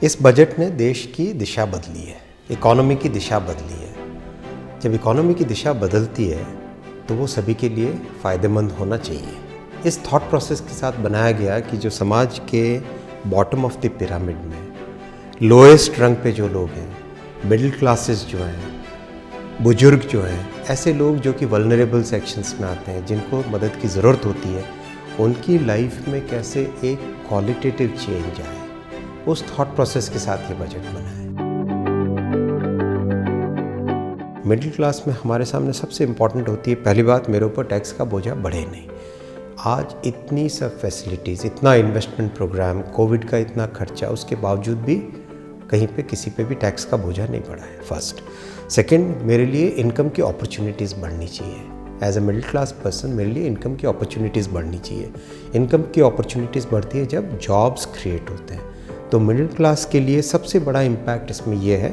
इस बजट ने देश की दिशा बदली है, इकोनॉमी की दिशा बदली है। जब इकोनॉमी की दिशा बदलती है तो वो सभी के लिए फ़ायदेमंद होना चाहिए। इस थॉट प्रोसेस के साथ बनाया गया कि जो समाज के बॉटम ऑफ द पिरामिड में लोएस्ट रंग पे जो लोग हैं, मिडिल क्लासेस जो हैं, बुजुर्ग जो हैं, ऐसे लोग जो कि वल्नरेबल सेक्शंस में आते हैं, जिनको मदद की ज़रूरत होती है, उनकी लाइफ में कैसे एक क्वालिटेटिव चेंज आए, उस थॉट प्रोसेस के साथ ये बजट बना है। मिडिल क्लास में हमारे सामने सबसे इम्पॉर्टेंट होती है, पहली बात, मेरे ऊपर टैक्स का बोझा बढ़े नहीं। आज इतनी सब फैसिलिटीज़, इतना इन्वेस्टमेंट प्रोग्राम, कोविड का इतना खर्चा, उसके बावजूद भी कहीं पे किसी पे भी टैक्स का बोझा नहीं पड़ा है, फर्स्ट। सेकंड, मेरे लिए इनकम की अपॉर्चुनिटीज़ बढ़नी चाहिए। As a middle class person मेरे लिए इनकम की अपॉर्चुनिटीज़ बढ़नी चाहिए। इनकम की अपॉर्चुनिटीज़ बढ़ती है जब जॉब्स क्रिएट होते हैं। तो मिडिल क्लास के लिए सबसे बड़ा इम्पैक्ट इसमें यह है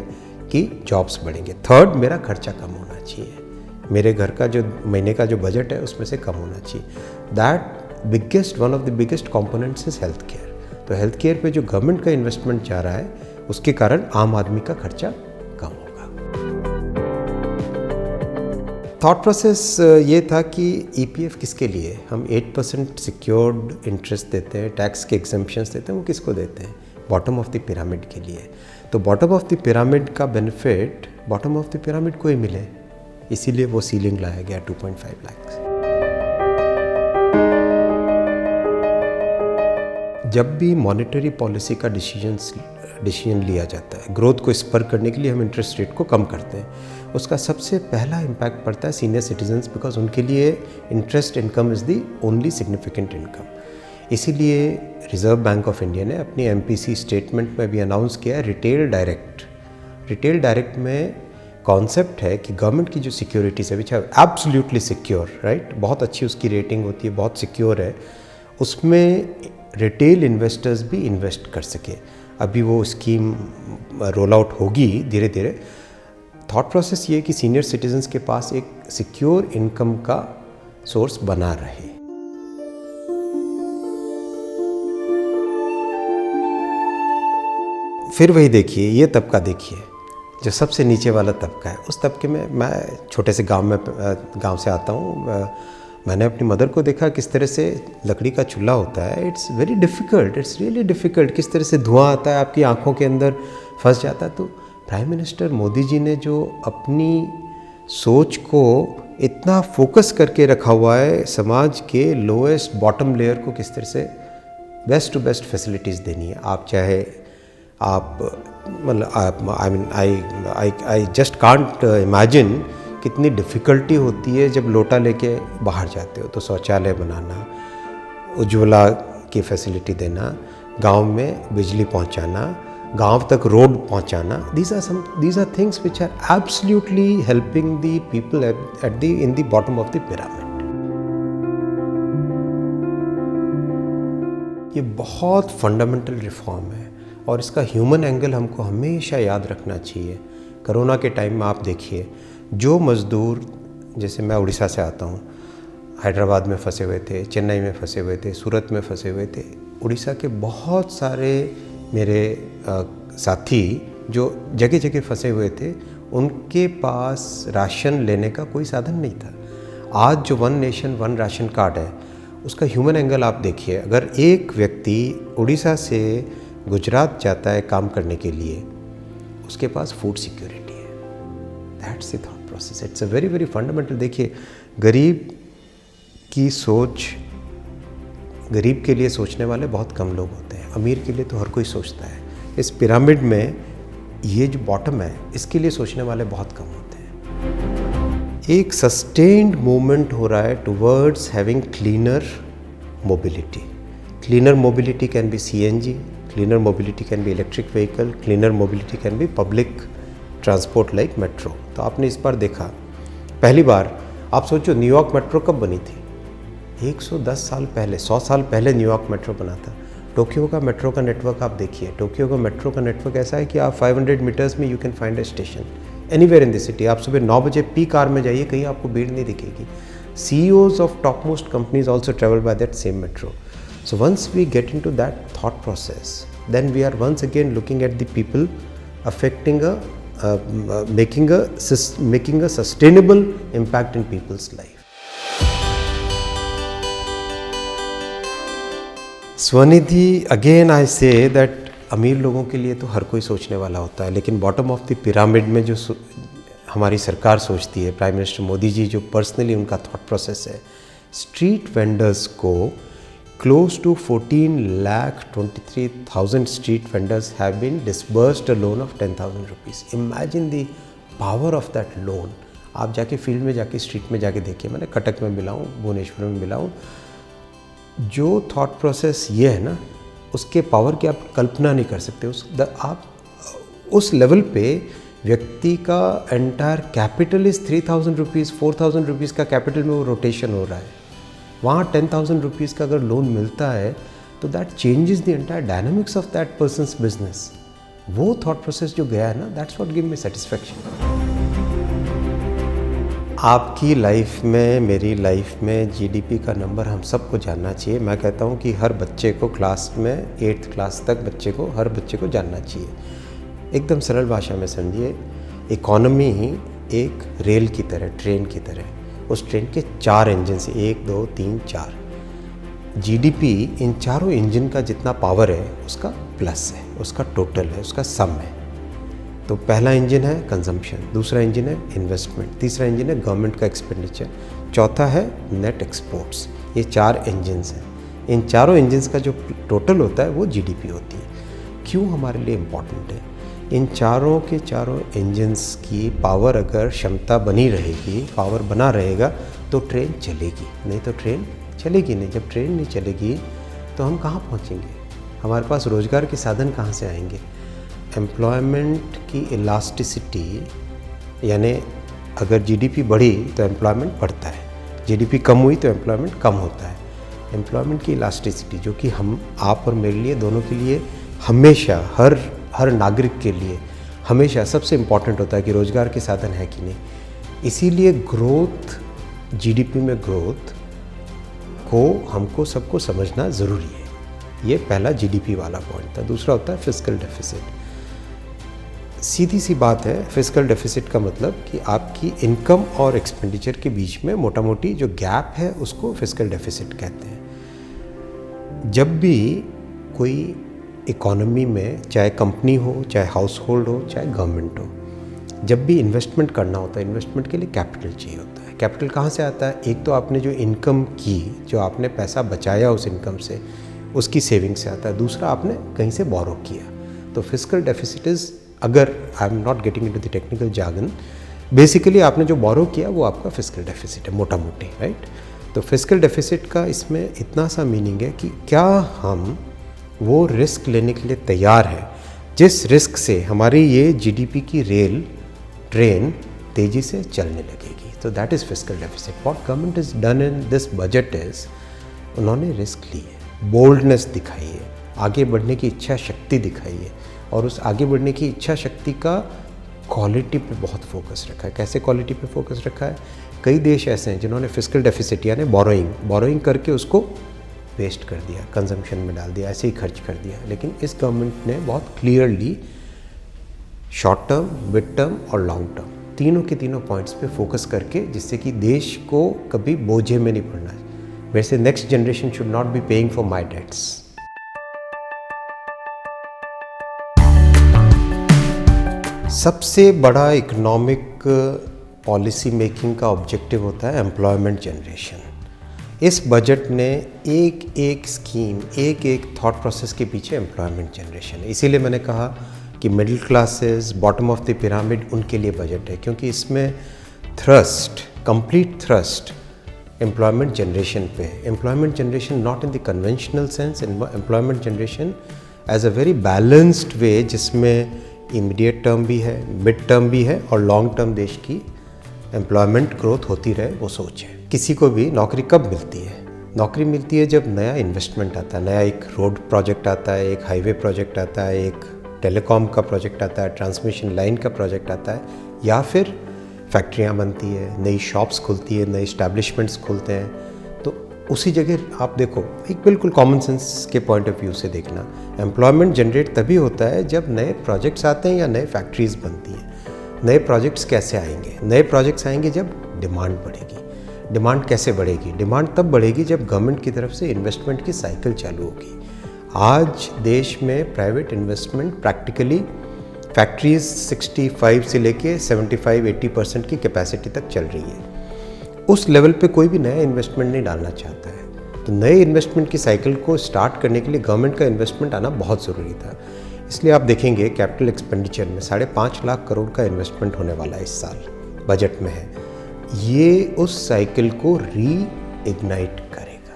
कि जॉब्स बढ़ेंगे। थर्ड, मेरा खर्चा कम होना चाहिए। मेरे घर का जो महीने का जो बजट है उसमें से कम होना चाहिए। That one of the biggest components is health care. तो हेल्थ केयर पे जो गवर्नमेंट का इन्वेस्टमेंट जा रहा है, उसके कारण आम आदमी का खर्चा कम होगा। थॉट प्रोसेस ये था कि ईपीएफ किसके लिए, हम 8% सिक्योर्ड इंटरेस्ट देते हैं, टैक्स के एग्जम्पशंस देते हैं, वो किसको देते हैं? बॉटम ऑफ द पिरामिड के लिए। तो बॉटम ऑफ द पिरामिड का benefit bottom of the pyramid को ही मिले, इसीलिए वो सीलिंग लाया गया 2.5 लाख। जब भी मॉनेटरी पॉलिसी का डिसीजन लिया जाता है, ग्रोथ को स्पर करने के लिए हम इंटरेस्ट रेट को कम करते हैं, उसका सबसे पहला इम्पैक्ट पड़ता है सीनियर सिटीजन्स, बिकॉज उनके लिए interest income is the only significant income. इसीलिए रिजर्व बैंक ऑफ इंडिया ने अपनी एमपीसी स्टेटमेंट में भी अनाउंस किया है रिटेल डायरेक्ट। रिटेल डायरेक्ट में कॉन्सेप्ट है कि गवर्नमेंट की जो सिक्योरिटीज़ है, which are absolutely secure, right, बहुत अच्छी उसकी रेटिंग होती है, बहुत सिक्योर है, उसमें रिटेल इन्वेस्टर्स भी इन्वेस्ट कर सके। अभी वो स्कीम रोल आउट होगी धीरे धीरे। थॉट प्रोसेस ये है कि सीनियर सिटीजन्स के पास एक सिक्योर इनकम का सोर्स बना रहे। फिर वही देखिए, ये तबका देखिए जो सबसे नीचे वाला तबका है। उस तबके में, मैं छोटे से गांव से आता हूँ, मैंने अपनी मदर को देखा किस तरह से लकड़ी का चूल्हा होता है। It's very difficult, it's really difficult. किस तरह से धुआं आता है, आपकी आंखों के अंदर फंस जाता है। तो प्राइम मिनिस्टर मोदी जी ने जो अपनी सोच को इतना फोकस करके रखा हुआ है, समाज के लोएस्ट बॉटम लेयर को किस तरह से बेस्ट टू बेस्ट फैसिलिटीज़ देनी है। आप चाहे आप मतलब आई जस्ट कांट इमेजिन कितनी डिफ़िकल्टी होती है जब लोटा लेके बाहर जाते हो। तो शौचालय बनाना, उज्ज्वला की फैसिलिटी देना, गांव में बिजली पहुंचाना, गांव तक रोड पहुंचाना, these are things which are absolutely helping the people in the bottom of the pyramid. ये बहुत फंडामेंटल रिफॉर्म है और इसका ह्यूमन एंगल हमको हमेशा याद रखना चाहिए। कोरोना के टाइम में आप देखिए, जो मज़दूर, जैसे मैं उड़ीसा से आता हूँ, हैदराबाद में फंसे हुए थे, चेन्नई में फंसे हुए थे, सूरत में फंसे हुए थे, उड़ीसा के बहुत सारे मेरे साथी जो जगह जगह फंसे हुए थे, उनके पास राशन लेने का कोई साधन नहीं था। आज जो one nation one ration card है, उसका ह्यूमन एंगल आप देखिए। अगर एक व्यक्ति उड़ीसा से गुजरात जाता है काम करने के लिए, उसके पास फूड सिक्योरिटी है। That's the thought process, it's a very very fundamental. देखिए, गरीब की सोच, गरीब के लिए सोचने वाले बहुत कम लोग होते हैं, अमीर के लिए तो हर कोई सोचता है। इस पिरामिड में ये जो बॉटम है, इसके लिए सोचने वाले बहुत कम होते हैं। एक सस्टेन्ड मूवमेंट हो रहा है towards having cleaner mobility. Cleaner mobility can be CNG, cleaner mobility can be electric vehicle, cleaner mobility can be public transport like metro। तो आपने इस बार देखा, पहली बार आप सोचो न्यूयॉर्क मेट्रो कब बनी थी? 110 साल पहले, 100 साल पहले न्यूयॉर्क मेट्रो बना था। टोक्यो का मेट्रो का नेटवर्क आप देखिए, टोक्यो का मेट्रो का नेटवर्क ऐसा है कि आप 500 मीटर्स में you can find a station anywhere in the city. आप सुबह 9 बजे पीक आवर में जाइए, कहीं आपको भीड़ नहीं दिखेगी। CEOs of topmost companies also travel by that same metro. So once we get into that thought process, then we are once again looking at the people affecting making a sustainable impact in people's life. Svanidhi, again I say that अमीर लोगों के लिए तो हर कोई सोचने वाला होता है, लेकिन बॉटम ऑफ द पिरामिड में जो हमारी सरकार सोचती है, प्राइम मिनिस्टर मोदी जी जो पर्सनली उनका थॉट प्रोसेस है, स्ट्रीट वेंडर्स को close to 14,23,000 street vendors have been disbursed a loan of 10,000 rupees. Imagine the power of that loan. आप जाके फील्ड में जाके स्ट्रीट में जाके देखिए, मैंने कटक में मिला हूँ, भुवनेश्वर में मिला हूँ, जो थॉट प्रोसेस ये है ना, उसके पावर की आप कल्पना नहीं कर सकते। आप उस लेवल पे व्यक्ति का entire capital is 3,000 rupees, 4,000 rupees का कैपिटल में वो रोटेशन हो रहा है। वहाँ 10,000 रुपीज़ का अगर लोन मिलता है तो that changes the entire dynamics of that persons business. वो थॉट प्रोसेस जो गया है ना, that's what give me satisfaction. आपकी लाइफ में, मेरी लाइफ में जीडीपी का नंबर हम सबको जानना चाहिए। मैं कहता हूँ कि हर बच्चे को क्लास में 8th क्लास तक हर बच्चे को जानना चाहिए। एकदम सरल भाषा में समझिए, इकोनॉमी ही एक रेल की तरह, ट्रेन की तरह, उस ट्रेन के 4 इंजन से 1, 2, 3, 4। जीडीपी इन चारों इंजन का जितना पावर है उसका प्लस है, उसका टोटल है, उसका सम है। तो पहला इंजन है कंजम्पशन, दूसरा इंजन है इन्वेस्टमेंट, तीसरा इंजन है गवर्नमेंट का एक्सपेंडिचर, चौथा है नेट एक्सपोर्ट्स। ये 4 इंजन्स हैं। इन चारों इंजन्स का जो टोटल होता है वो जीडीपी होती है। क्यों हमारे लिए इम्पॉर्टेंट है? इन चारों के चारों इंजन्स की पावर अगर क्षमता बनी रहेगी, पावर बना रहेगा तो ट्रेन चलेगी, नहीं तो ट्रेन चलेगी नहीं। जब ट्रेन नहीं चलेगी तो हम कहाँ पहुँचेंगे? हमारे पास रोज़गार के साधन कहाँ से आएंगे? एम्प्लॉयमेंट की इलास्टिसिटी, यानी अगर जीडीपी बढ़ी तो एम्प्लॉयमेंट बढ़ता है, जीडीपी कम हुई तो एम्प्लॉयमेंट कम होता है। एम्प्लॉयमेंट की इलास्टिसिटी जो कि हम, आप और मेरे लिए, दोनों के लिए हमेशा, हर नागरिक के लिए हमेशा सबसे इम्पॉर्टेंट होता है कि रोज़गार के साधन है कि नहीं। इसीलिए ग्रोथ, जीडीपी में ग्रोथ को हमको सबको समझना ज़रूरी है। ये पहला जीडीपी वाला पॉइंट था। दूसरा होता है फिस्कल डेफिसिट। सीधी सी बात है, फिस्कल डेफिसिट का मतलब कि आपकी इनकम और एक्सपेंडिचर के बीच में मोटा मोटी जो गैप है उसको फिस्कल डेफिसिट कहते हैं। जब भी कोई इकोनॉमी में, चाहे कंपनी हो, चाहे हाउस होल्ड हो, चाहे गवर्नमेंट हो, जब भी इन्वेस्टमेंट करना होता है, इन्वेस्टमेंट के लिए कैपिटल चाहिए होता है। कैपिटल कहाँ से आता है? एक तो आपने जो इनकम की, जो आपने पैसा बचाया उस इनकम से, उसकी सेविंग से आता है। दूसरा, आपने कहीं से बोरो किया। तो फिस्कल डेफिसिट इज़, अगर आई am not getting into the technical jargon, basically आपने जो बोरो किया वो आपका फिस्कल डेफिसिट है, मोटा मोटी, राइट। तो फिस्कल डेफिसिट का इसमें इतना सा मीनिंग है कि क्या हम वो रिस्क लेने के लिए तैयार है जिस रिस्क से हमारी ये जीडीपी की ट्रेन तेज़ी से चलने लगेगी। तो that is fiscal deficit. What government is done in this budget is, उन्होंने रिस्क ली है, बोल्डनेस दिखाई है, आगे बढ़ने की इच्छा शक्ति दिखाई है, और उस आगे बढ़ने की इच्छा शक्ति का क्वालिटी पे बहुत फोकस रखा है। कैसे क्वालिटी पे फोकस रखा है? कई देश ऐसे हैं जिन्होंने फिस्कल डेफिसिट यानी बोरोइंग करके उसको वेस्ट कर दिया, कंजम्पशन में डाल दिया, ऐसे ही खर्च कर दिया। लेकिन इस गवर्नमेंट ने बहुत clearly short term, mid term और लॉन्ग टर्म, तीनों के तीनों पॉइंट्स पे फोकस करके, जिससे कि देश को कभी बोझे में नहीं पड़ना है। वैसे next generation should not be paying for my debts. सबसे बड़ा इकोनॉमिक पॉलिसी मेकिंग का ऑब्जेक्टिव होता है एम्प्लॉयमेंट जनरेशन। इस बजट ने एक स्कीम, एक थॉट प्रोसेस के पीछे एम्प्लॉयमेंट जनरेशन है। इसीलिए मैंने कहा कि middle classes, bottom of the pyramid, उनके लिए बजट है, क्योंकि इसमें कंप्लीट थ्रस्ट एम्प्लॉयमेंट जनरेशन पे है। Employment generation not in the conventional sense, employment generation as a very balanced way, जिसमें इमीडिएट टर्म भी है, मिड टर्म भी है और लॉन्ग टर्म देश की एम्प्लॉयमेंट ग्रोथ होती रहे, वो सोच है। किसी को भी नौकरी कब मिलती है? नौकरी मिलती है जब नया इन्वेस्टमेंट आता है, नया एक रोड प्रोजेक्ट आता है, एक हाईवे प्रोजेक्ट आता है, एक टेलीकॉम का प्रोजेक्ट आता है, ट्रांसमिशन लाइन का प्रोजेक्ट आता है, या फिर फैक्ट्रियाँ बनती है, नई शॉप्स खुलती है, नए इस्टेब्लिशमेंट्स खुलते हैं। तो उसी जगह आप देखो, एक बिल्कुल कॉमन सेंस के पॉइंट ऑफ व्यू से देखना, एम्प्लॉयमेंट जनरेट तभी होता है जब नए प्रोजेक्ट्स आते हैं या नए फैक्ट्रीज बनती हैं। नए प्रोजेक्ट्स कैसे आएंगे? नए प्रोजेक्ट्स आएंगे जब डिमांड बढ़ेगी। डिमांड कैसे बढ़ेगी? डिमांड तब बढ़ेगी जब गवर्नमेंट की तरफ से इन्वेस्टमेंट की साइकिल चालू होगी। आज देश में प्राइवेट इन्वेस्टमेंट प्रैक्टिकली फैक्ट्रीज 65 से लेके 75-80% की कैपेसिटी तक चल रही है। उस लेवल पे कोई भी नया इन्वेस्टमेंट नहीं डालना चाहता है। तो नए इन्वेस्टमेंट की साइकिल को स्टार्ट करने के लिए गवर्नमेंट का इन्वेस्टमेंट आना बहुत ज़रूरी था। इसलिए आप देखेंगे कैपिटल एक्सपेंडिचर में 5.5 लाख करोड़ का इन्वेस्टमेंट होने वाला है इस साल, बजट में है। ये उस साइकिल को री इग्नाइट करेगा।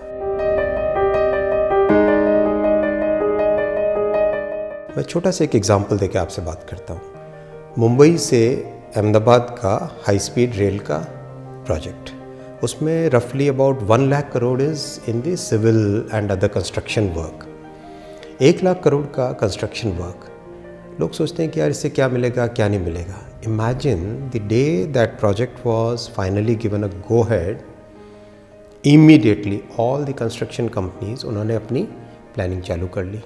मैं छोटा सा एक एग्जांपल देके आपसे बात करता हूँ। मुंबई से अहमदाबाद का हाई स्पीड रेल का प्रोजेक्ट, उसमें रफली about 1 lakh crore is in the civil and other construction work. 1 lakh crore का कंस्ट्रक्शन वर्क। लोग सोचते हैं कि यार इससे क्या मिलेगा, क्या नहीं मिलेगा। Imagine the day that project was finally given a go ahead, immediately all the construction companies उन्होंने अपनी प्लानिंग चालू कर ली।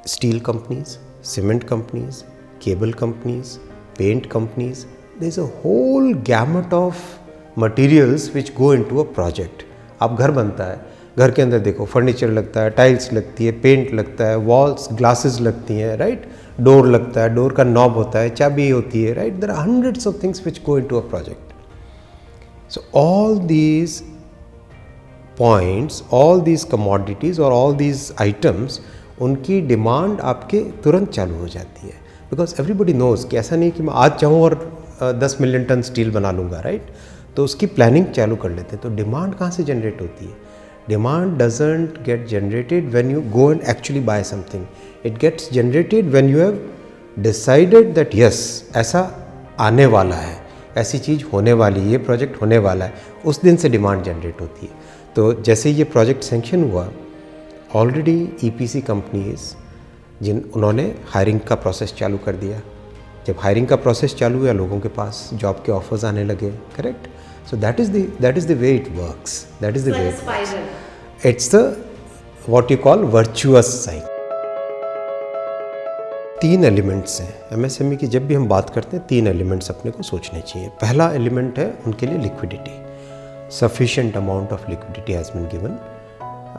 Steel companies, cement companies, cable companies, paint companies, there is a whole gamut of materials which go into a project. आप घर बनता है, घर के अंदर देखो फर्नीचर लगता है, टाइल्स लगती है, पेंट लगता है, वॉल्स ग्लासेस लगती हैं, राइट, डोर लगता है, डोर का नॉब होता है, चाबी होती है, right. There are hundreds of things which go into a project. So all these points, all these commodities और ऑल दीज आइटम्स, उनकी डिमांड आपके तुरंत चालू हो जाती है। बिकॉज एवरीबडी नोज़ कि ऐसा नहीं कि मैं आज चाहूँ और 10 मिलियन टन स्टील बना लूँगा, राइट। तो उसकी प्लानिंग चालू कर लेते हैं। तो डिमांड कहाँ से जनरेट होती है? Demand doesn't get generated when you go and actually buy something. It gets generated when you have decided that yes, ऐसा आने वाला है, ऐसी चीज़ होने वाली है, ये प्रोजेक्ट होने वाला है, उस दिन से डिमांड जनरेट होती है। तो जैसे ये प्रोजेक्ट सैंक्शन हुआ, ऑलरेडी ईपीसी कंपनीज उन्होंने हायरिंग का प्रोसेस चालू कर दिया। जब हायरिंग का प्रोसेस चालू हुआ, लोगों के पास जॉब के ऑफर्स आने लगे, correct. So that is the way it works. That is the way it works. It's the what you call virtuous cycle. 3 elements हैं एमएसएमई की। जब भी हम बात करते हैं 3 एलिमेंट्स अपने को सोचने चाहिए। पहला एलिमेंट है उनके लिए liquidity. Sufficient amount of liquidity has been given.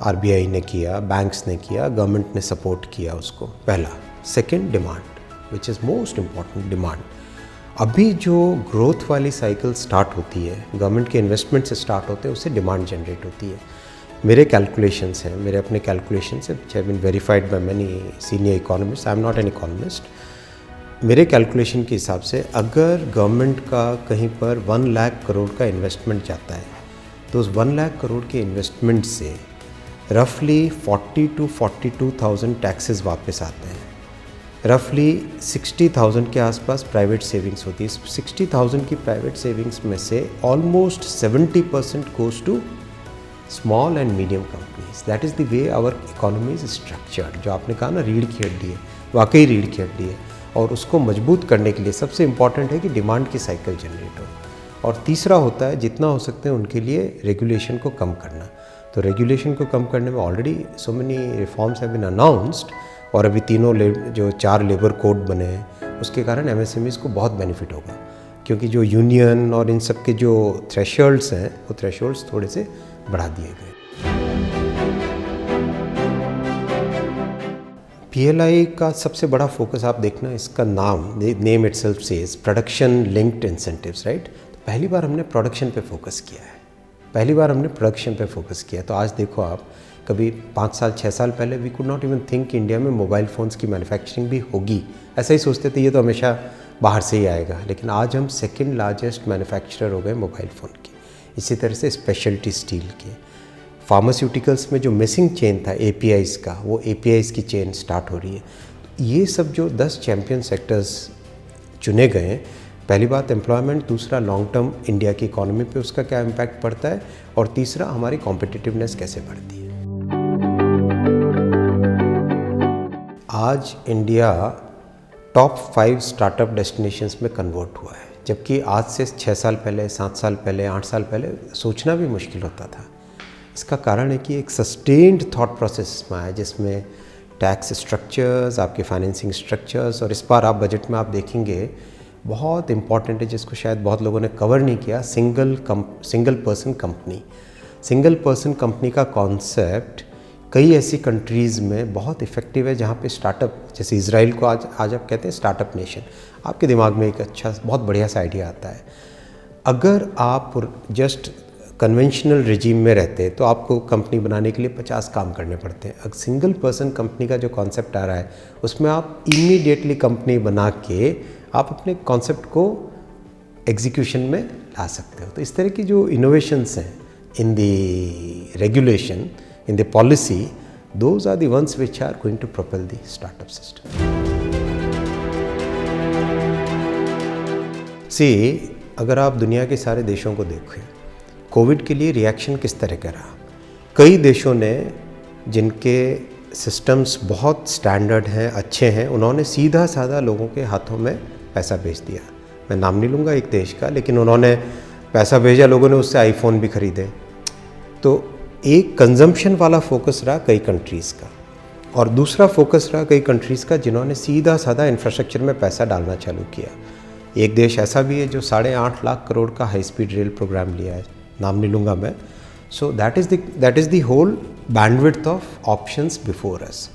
RBI ने किया, बैंक्स ने किया, गवर्नमेंट ने सपोर्ट किया उसको। पहला। Second, demand, which is most important, demand. अभी जो ग्रोथ वाली साइकिल स्टार्ट होती है, गवर्नमेंट के इन्वेस्टमेंट से स्टार्ट होते हैं, उससे डिमांड जनरेट होती है। मेरे कैलकुलेशंस हैं, मेरे अपने कैलकुलेशंस हैं, which have been verified by many senior economist. I am not an economist. मेरे कैलकुलेशन के हिसाब से अगर गवर्नमेंट का कहीं पर 1 लाख करोड़ का इन्वेस्टमेंट जाता है, तो उस 1 लाख करोड़ के इन्वेस्टमेंट से रफली 40 to 42,000 टैक्सेस वापस आते हैं। रफली 60,000 के आसपास प्राइवेट सेविंग्स होती है। 60,000 की प्राइवेट सेविंग्स में से almost 70% goes to small and medium companies. That is the way our economy is structured. जो आपने कहा ना, रीढ़ की हड्डी है, वाकई रीढ़ की हड्डी है। और उसको मजबूत करने के लिए सबसे इम्पॉर्टेंट है कि डिमांड की साइकिल जनरेट हो। और तीसरा होता है जितना हो सकते हैं उनके लिए रेगुलेशन को कम करना। तो रेगुलेशन को कम करने में already so many reforms have been announced. और अभी तीनों जो 4 लेबर कोड बने हैं, उसके कारण एमएसएमईज़ को बहुत बेनिफिट होगा। क्योंकि जो यूनियन और इन सब के जो थ्रेशोल्ड्स हैं, वो थ्रेशोल्ड्स थोड़े से बढ़ा दिए गए। पीएलआई का सबसे बड़ा फोकस आप देखना, इसका name itself says production linked incentives, right. तो पहली बार हमने प्रोडक्शन पे फोकस किया है, पहली बार हमने प्रोडक्शन पे फोकस किया। तो आज देखो आप, कभी 5 साल 6 साल पहले we could not even think India में मोबाइल फ़ोन्स की मैन्युफैक्चरिंग भी होगी। ऐसा ही सोचते थे ये तो हमेशा बाहर से ही आएगा। लेकिन आज हम 2nd लार्जेस्ट मैन्युफैक्चरर हो गए मोबाइल फ़ोन के। इसी तरह से स्पेशलिटी स्टील के, फार्मास्यूटिकल्स में जो मिसिंग चेन था एपीआईज़ का, वो एपीआईज़ की चेन स्टार्ट हो रही है। ये सब जो 10 चैम्पियन सेक्टर्स चुने गए हैं, पहली बात एम्प्लॉयमेंट, दूसरा लॉन्ग टर्म इंडिया की इकोनॉमी पे उसका क्या इम्पैक्ट पड़ता है, और तीसरा हमारी कॉम्पिटिटिवनेस कैसे बढ़ती है। आज इंडिया टॉप 5 स्टार्टअप डेस्टिनेशंस में कन्वर्ट हुआ है, जबकि आज से 6 साल पहले, 7 साल पहले, 8 साल पहले सोचना भी मुश्किल होता था। इसका कारण है कि एक सस्टेन्ड थॉट प्रोसेस में आया, जिसमें टैक्स स्ट्रक्चर्स, आपके फाइनेंसिंग स्ट्रक्चर्स, और इस बार आप बजट में आप देखेंगे बहुत इम्पॉर्टेंट है, जिसको शायद बहुत लोगों ने कवर नहीं किया, single person company. Single person company का कॉन्सेप्ट कई ऐसी कंट्रीज़ में बहुत इफ़ेक्टिव है जहाँ पे स्टार्टअप, जैसे इजराइल को आज आप कहते हैं स्टार्टअप नेशन, आपके दिमाग में एक अच्छा बहुत बढ़िया सा आइडिया आता है। अगर आप जस्ट कन्वेंशनल रिजीम में रहते तो आपको कंपनी बनाने के लिए 50 काम करने पड़ते हैं। अब सिंगल पर्सन कंपनी का जो कॉन्सेप्ट आ रहा है, उसमें आप इमीडिएटली कंपनी बना के आप अपने कॉन्सेप्ट को एग्जीक्यूशन में ला सकते हो। तो इस तरह की जो इनोवेशंस हैं in the regulation, in the policy, those are the ones which are going to propel the startup system. See, अगर आप दुनिया के सारे देशों को देखें, कोविड के लिए रिएक्शन किस तरह का रहा। कई देशों ने, जिनके सिस्टम्स बहुत स्टैंडर्ड हैं, अच्छे हैं, उन्होंने सीधा साधा लोगों के हाथों में पैसा भेज दिया। मैं नाम नहीं लूँगा एक देश का, लेकिन उन्होंने पैसा भेजा, लोगों ने उससे आईफोन भी खरीदे। तो एक कंजम्पशन वाला फोकस रहा कई कंट्रीज़ का, और दूसरा फोकस रहा कई कंट्रीज़ का जिन्होंने सीधा साधा इंफ्रास्ट्रक्चर में पैसा डालना चालू किया। एक देश ऐसा भी है जो 8.5 लाख करोड़ का हाई स्पीड रेल प्रोग्राम लिया है, नाम नहीं लूँगा मैं। So that is the whole bandwidth of options before us.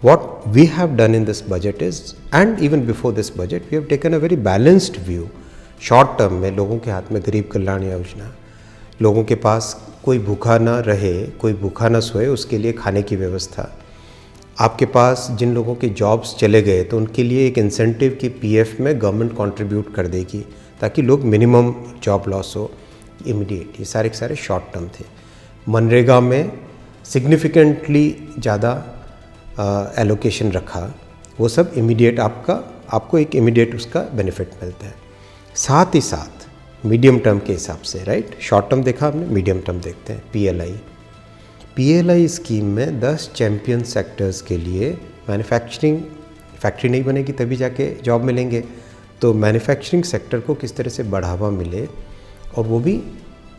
What we have done in this budget is, and even before this budget, we have taken a very balanced view. Short term में लोगों के हाथ में गरीब कल्याण योजना, लोगों के पास कोई भूखा ना रहे, कोई भूखा ना सोए, उसके लिए खाने की व्यवस्था। आपके पास जिन लोगों के जॉब्स चले गए तो उनके लिए एक इंसेंटिव की पीएफ में गवर्नमेंट कंट्रीब्यूट कर देगी ताकि लोग मिनिमम जॉब लॉस हो इमीडिएट। ये सारे शॉर्ट टर्म थे। मनरेगा में सिग्निफिकेंटली ज़्यादा एलोकेशन रखा, वो सब इमीडिएट आपको एक इमीडिएट उसका बेनिफिट मिलता है। साथ ही साथ मीडियम टर्म के हिसाब से, राइट, शॉर्ट टर्म देखा आपने, मीडियम टर्म देखते हैं। पीएलआई स्कीम में 10 चैम्पियन सेक्टर्स के लिए मैन्युफैक्चरिंग, फैक्ट्री नहीं बनेगी तभी जाके जॉब मिलेंगे, तो मैन्युफैक्चरिंग सेक्टर को किस तरह से बढ़ावा मिले और वो भी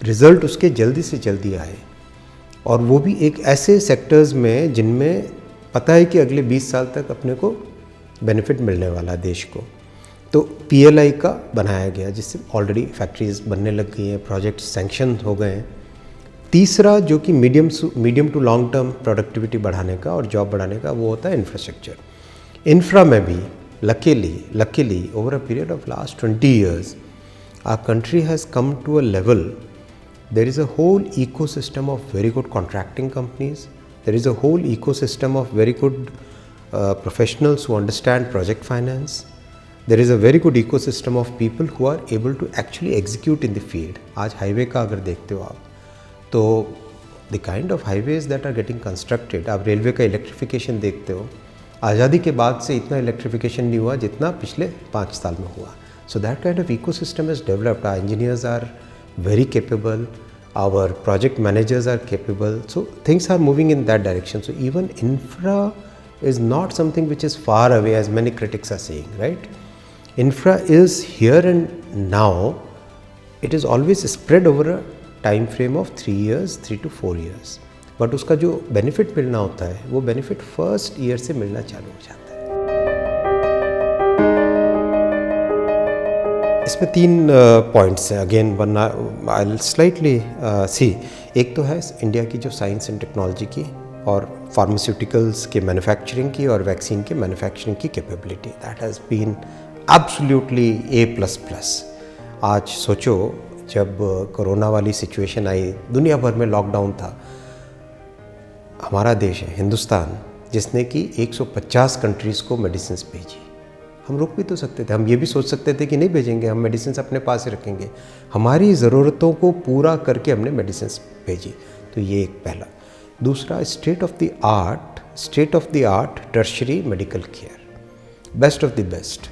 रिज़ल्ट उसके जल्दी से जल्दी आए, और वो भी एक ऐसे सेक्टर्स में जिनमें पता है कि अगले 20 साल तक अपने को बेनिफिट मिलने वाला है देश को। तो पीएलआई का बनाया गया, जिससे ऑलरेडी फैक्ट्रीज बनने लग गई हैं, प्रोजेक्ट सैंक्शन हो गए हैं। तीसरा जो कि medium to long term productivity बढ़ाने का और जॉब बढ़ाने का, वो होता है इंफ्रास्ट्रक्चर। इंफ्रा में भी luckily over a period of last 20 years our country has come to a level, there is a whole ecosystem of very good contracting companies, there is a whole ecosystem of very good professionals who understand project finance, there is a very good ecosystem of people who are able to actually execute in the field. आज highway का अगर देखते हो आप, तो the kind of highways that are getting constructed, आप railway का electrification देखते हो, आज़ादी के बाद से इतना इलेक्ट्रिफिकेशन नहीं हुआ जितना पिछले 5 साल में हुआ। So that kind of ecosystem is developed. Our engineers are very capable, our project managers are capable, so things are moving in that direction. So even infra is not something which is far away as many critics are saying, right? Infra is here and now. It is always spread over a time frame of 3 years, 3 to 4 years. But उसका जो benefit मिलना होता है, वो benefit first year से मिलना चालू हो जाता है। इसमें 3 पॉइंट्स हैं। अगेन आई विल स्लाइटली सी। एक तो है इंडिया की जो साइंस एंड टेक्नोलॉजी की और फार्मास्यूटिकल्स के मैन्युफैक्चरिंग की और वैक्सीन के मैन्युफैक्चरिंग की capability, that has been absolutely A++। आज सोचो, जब कोरोना वाली सिचुएशन आई, दुनिया भर में लॉकडाउन था, हमारा देश है हिंदुस्तान, जिसने कि 150 कंट्रीज़ को मेडिसिन्स भेजी। हम रुक भी तो सकते थे, हम ये भी सोच सकते थे कि नहीं भेजेंगे, हम मेडिसिन्स अपने पास ही रखेंगे। हमारी ज़रूरतों को पूरा करके हमने मेडिसिन्स भेजी। तो ये एक पहला। दूसरा, state of the art tertiary medical care, best of the best.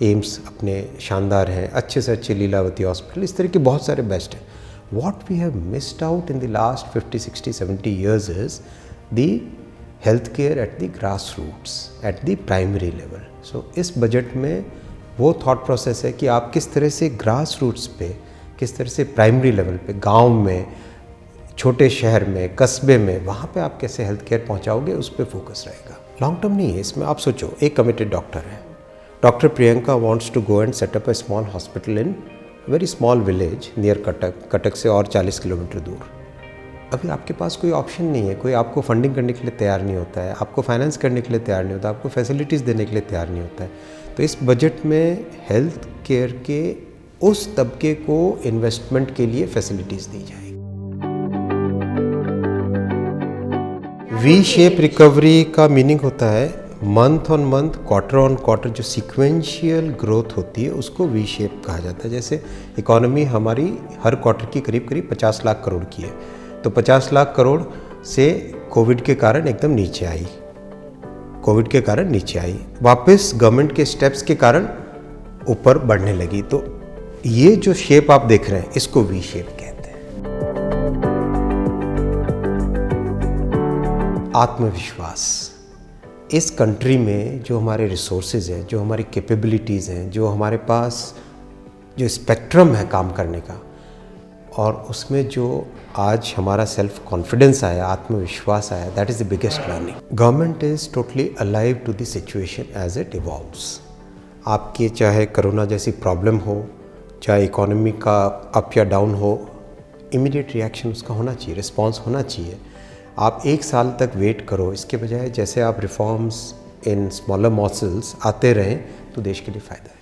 AIIMS अपने शानदार हैं, अच्छे से अच्छे लीलावती हॉस्पिटल, इस तरह के बहुत सारे बेस्ट हैं। What we have missed out in the last 50, 60, 70 years is the health care at the grass roots, at the primary level. So इस बजट में वो थॉट प्रोसेस है कि आप किस तरह से ग्रास रूट्स पे, किस तरह से प्राइमरी लेवल पे, गांव में छोटे शहर में, कस्बे में, वहाँ पे आप कैसे हेल्थ केयर पहुँचाओगे, उस पर फोकस रहेगा। लॉन्ग टर्म नहीं है इसमें। आप सोचो, एक कमिटेड डॉक्टर है, doctor Priyanka wants to go and set up a small hospital in very small village near Cuttack, Cuttack से और 40 किलोमीटर दूर। अभी आपके पास कोई ऑप्शन नहीं है, कोई आपको फंडिंग करने के लिए तैयार नहीं होता है, आपको फाइनेंस करने के लिए तैयार नहीं होता, आपको फैसिलिटीज़ देने के लिए तैयार नहीं होता है। तो इस बजट में हेल्थ केयर के उस तबके को इन्वेस्टमेंट के लिए फैसिलिटीज़ दी जाएगी। वी शेप रिकवरी का मीनिंग होता है month on month, quarter on quarter जो सीक्वेंशियल ग्रोथ होती है उसको वी शेप कहा जाता है। जैसे इकोनॉमी हमारी हर क्वार्टर की करीब करीब 50 लाख करोड़ की है, तो 50 लाख करोड़ से कोविड के कारण एकदम नीचे आई, कोविड के कारण नीचे आई, वापस गवर्नमेंट के स्टेप्स के कारण ऊपर बढ़ने लगी। तो ये जो शेप आप देख रहे हैं इसको वी शेप कहते हैं। आत्मविश्वास, इस कंट्री में जो हमारे रिसोर्सेज हैं, जो हमारी कैपेबिलिटीज़ हैं, जो हमारे पास जो स्पेक्ट्रम है काम करने का, और उसमें जो आज हमारा सेल्फ कॉन्फिडेंस आया, आत्मविश्वास आया, that is the biggest learning. Government is totally alive to the situation as it evolves. आपके चाहे कोरोना जैसी प्रॉब्लम हो, चाहे इकोनॉमी का अप या डाउन हो, इमीडिएट रिएक्शन उसका होना चाहिए, रिस्पॉन्स होना चाहिए। आप 1 साल तक वेट करो, इसके बजाय जैसे आप रिफॉर्म्स इन स्मॉलर मॉसल्स आते रहें तो देश के लिए फ़ायदा है।